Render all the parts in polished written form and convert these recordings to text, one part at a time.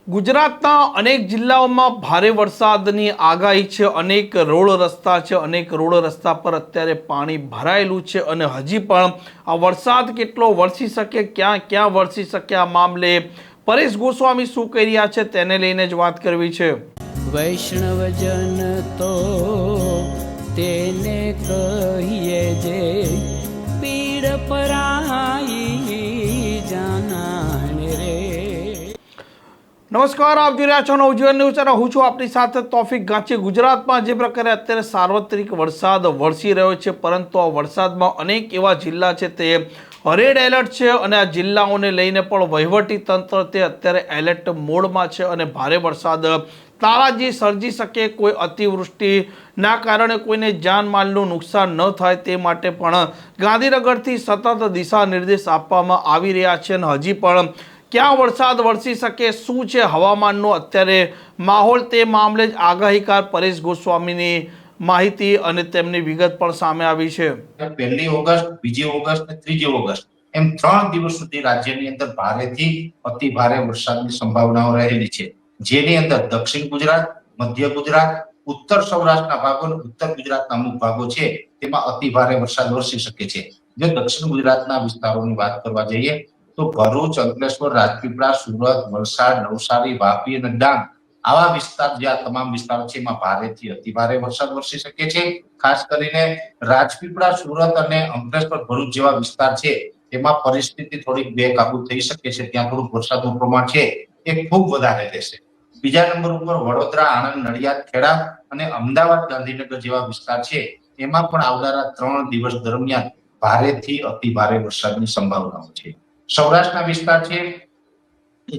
ગુજરાતના અનેક જિલ્લાઓમાં ભારે વરસાદની આગાહી છે। અનેક રોડ રસ્તા છે, અનેક રોડ રસ્તા પર અત્યારે પાણી ભરાયેલું છે અને હજી પણ આ વરસાદ કેટલો વરસી શકે, ક્યાં ક્યાં વરસી શકે, આ મામલે પરેશ ગોસ્વામી શું કહી રહ્યા છે તેને લઈને જ વાત કરવી છે। વૈષ્ણવજન તો તેને કહીએ જે પીડ પરાઈ જાનાને રે। નમસ્કાર, આપ જોઈ રહ્યા છો નવજીવન ન્યૂઝ અને હું છું આપની સાથે તોફિક ગાંચી। ગુજરાતમાં જે પ્રકારે અત્યારે સાર્વત્રિક વરસાદ વરસી રહ્યો છે, પરંતુ આ વરસાદમાં અનેક એવા જિલ્લા છે તે રેડ એલર્ટ છે અને આ જિલ્લાઓને લઈને પણ વહીવટી તંત્ર તે અત્યારે એલર્ટ મોડમાં છે અને ભારે વરસાદ તારાજી સર્જી શકે, કોઈ અતિવૃષ્ટિના કારણે કોઈને જાનમાલનું નુકસાન ન થાય તે માટે પણ ગાંધીનગરથી સતત દિશા નિર્દેશ આપવામાં આવી રહ્યા છે અને હજી પણ ક્યાં વરસાદ વરસી શકે, શું છે હવામાનનો અત્યારે માહોલ, તે મામલે જ આગાહીકાર પરેશ ગોસ્વામીની માહિતી અને તેમની વિગત પણ સામે આવી છે। 1 ઓગસ્ટ, 2 ઓગસ્ટ અને 3 ઓગસ્ટ એમ 3 દિવસ સુધી રાજ્યની અંદર ભારેથી અતિ ભારે વરસાદની સંભાવનાઓ રહેલી છે, જેની અંદર દક્ષિણ ગુજરાત, મધ્ય ગુજરાત, ઉત્તર સૌરાષ્ટ્રના ભાગો અને ઉત્તર ગુજરાતના અમુક ભાગો છે તેમાં અતિ ભારે વરસાદ વરસી શકે છે। જો દક્ષિણ ગુજરાતના વિસ્તારોની વાત કરવા જઈએ તો ભરૂચ, અંકલેશ્વર, રાજપીપળા, સુરત, વલસાડ, નવસારી, વાપી અને ડાંગ આવા વિસ્તાર, જે આ તમામ વિસ્તારો છે એમાં ભારેથી અતિ ભારે વરસાદ વરસી શકે છે। ખાસ કરીને રાજપીપળા, સુરત અને અંકલેશ્વર, ભરૂચ જેવા વિસ્તાર છે તેમાં પરિસ્થિતિ થોડીક બેકાબુ થઈ શકે છે, ત્યાં થોડું વરસાદનું પ્રમાણ છે એ ખૂબ વધારે રહેશે। બીજા નંબર ઉપર વડોદરા, આણંદ, નડિયાદ, ખેડા અને અમદાવાદ, ગાંધીનગર જેવા વિસ્તાર છે એમાં પણ આવનારા 3 દિવસ દરમિયાન ભારેથી અતિ ભારે વરસાદની સંભાવનાઓ છે। સૌરાષ્ટ્રના વિસ્તાર છે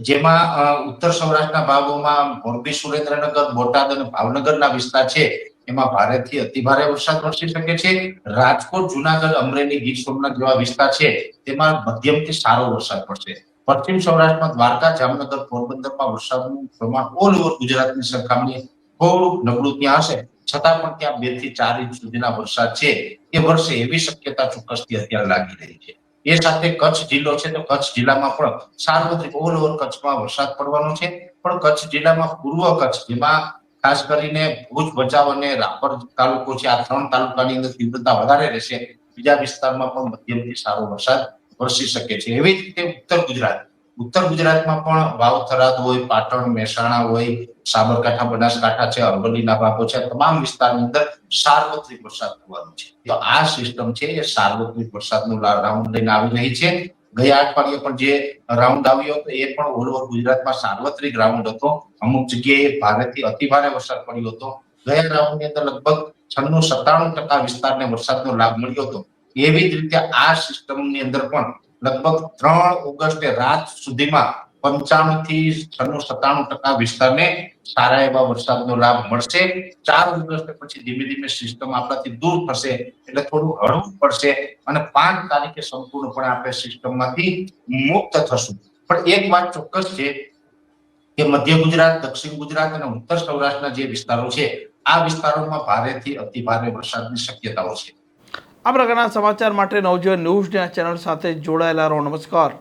જેમાં ઉત્તર સૌરાષ્ટ્રના ભાગોમાં મોરબી, સુરેન્દ્રનગર, બોટાદ અને ભાવનગરના વિસ્તાર છે એમાં ભારેથી અતિ ભારે વરસાદ વરસી શકે છે। રાજકોટ, જુનાગઢ, અમરેલી, ગીર સોમનાથ જેવા વિસ્તાર છે તેમાં મધ્યમથી સારો વરસાદ પડશે। પશ્ચિમ સૌરાષ્ટ્રમાં દ્વારકા, જામનગર, પોરબંદરમાં વરસાદનું પ્રમાણ ઓલ ઓવર ગુજરાતની સરખામણીએ થોડુંક નબળું ત્યાં હશે, છતાં પણ ત્યાં 2 થી 4 ઇંચ સુધીના વરસાદ છે એ વરસે એવી શક્યતા ચોક્કસથી અત્યારે લાગી રહી છે। એ સાથે કચ્છ જિલ્લો છે તો કચ્છ જિલ્લામાં પણ સાર્વત્રિક ઓલ ઓવર કચ્છમાં વરસાદ પડવાનો છે, પણ કચ્છ જિલ્લામાં પૂર્વ કચ્છ, જેમાં ખાસ કરીને ભુજ, ભચાઉ અને રાપર તાલુકો છે, આ 3 તાલુકાની અંદર તીવ્રતા વધારે રહેશે। બીજા વિસ્તારમાં પણ મધ્યમથી સારો વરસાદ વરસી શકે છે। એવી જ રીતે ઉત્તર ગુજરાતમાં પણ વાવ, થરાદ હોય, પાટણ, મહેસાણા હોય, સાબરકાંઠા, બનાસકાંઠા છે, અરવલ્લીના ભાગો છે, તમામ વિસ્તારની અંદર સાર્વત્રિક વરસાદ થવાનો છે। તો આ સિસ્ટમ છે એ સાર્વત્રિક વરસાદનું રાઉન્ડ લઈને આવી રહી છે। ગયા અઠવાડિયે પણ જે રાઉન્ડ આવ્યો હતો એ પણ ઓલ ઓવર ગુજરાતમાં સાર્વત્રિક રાઉન્ડ હતો, અમુક જગ્યાએ ભારેથી અતિ ભારે વરસાદ પડ્યો હતો। ગયા રાઉન્ડની અંદર લગભગ 96-97% વિસ્તારને વરસાદનો લાભ મળ્યો હતો। એવી જ રીતે આ સિસ્ટમની અંદર પણ લગભગ 3 ઓગસ્ટે રાત સુધીમાં 95 થી 96-97% વિસ્તારને સારા એવા વરસાદનો લાભ મળશે। 4 ઓગસ્ટ પછી ધીમે ધીમે સિસ્ટમ આપણાથી દૂર થશે એટલે થોડું હળવું પડશે અને 5 તારીખે સંપૂર્ણપણે આપણે સિસ્ટમમાંથી મુક્ત થશું। પણ એક વાત ચોક્કસ છે કે મધ્ય ગુજરાત, દક્ષિણ ગુજરાત અને ઉત્તર સૌરાષ્ટ્રના જે વિસ્તારો છે આ વિસ્તારોમાં ભારેથી અતિ ભારે વરસાદની શક્યતાઓ છે। આ પ્રકારના સમાચાર માટે નવજીવન ન્યૂઝ ચેનલ સાથે જોડાયેલા રહો। નમસ્કાર।